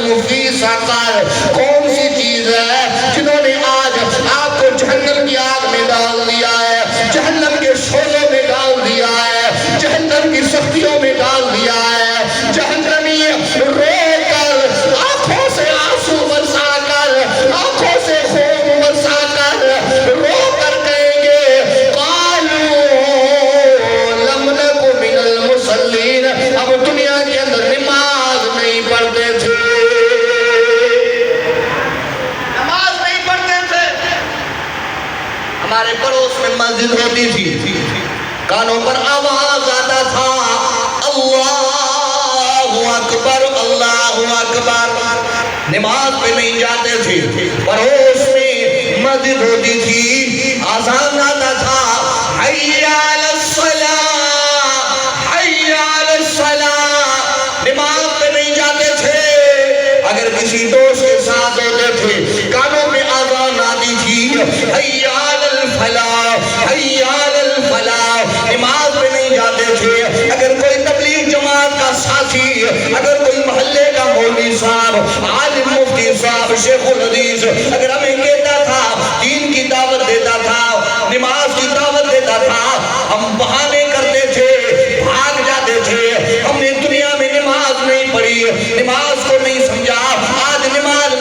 سلالهم فی سقر، کون سی چیز ہے جنہوں نے آج آپ کو جہنم کی آگ میں ڈال دیا ہے، جہنم کے شعلوں میں ڈال دیا ہے، جہنم کی سختیوں میں ڈال دیا ہے؟ جہنمی رو کر، آنکھوں سے آنسو برسا کر، آنکھوں سے خون برسا کر، رو کر کہیں گے لم نک من المصلین، اب دنیا کے اندر نماز نہیں پڑھتے تھے، نماز نہیں پڑھتے تھے۔ ہمارے پڑوس میں مسجد ہوتی تھی، کانوں پر آواز آتا تھا اللہ اکبر اللہ اکبر، نماز پہ نہیں جاتے تھے۔ پڑوس میں مسجد ہوتی تھی، آذان آتا تھا حی علی الصلاۃ حی علی الصلاۃ، نماز پہ نہیں جاتے تھے۔ اگر کسی دوست کے ساتھ ہوتے تھے، کانوں میں آذان آتی تھی حی علی الفلاح حی علی الفلاح، نماز پہ نہیں جاتے تھے۔ اگر کوئی تبلیغ جماعت کا ساتھی، اگر کوئی محلے کا مولوی صاحب، عالم مفتی صاحب، شیخ الحدیث اگر ہمیں کہتا تھا، دین کی دعوت دیتا تھا، نماز کی دعوت دیتا تھا، ہم بہانے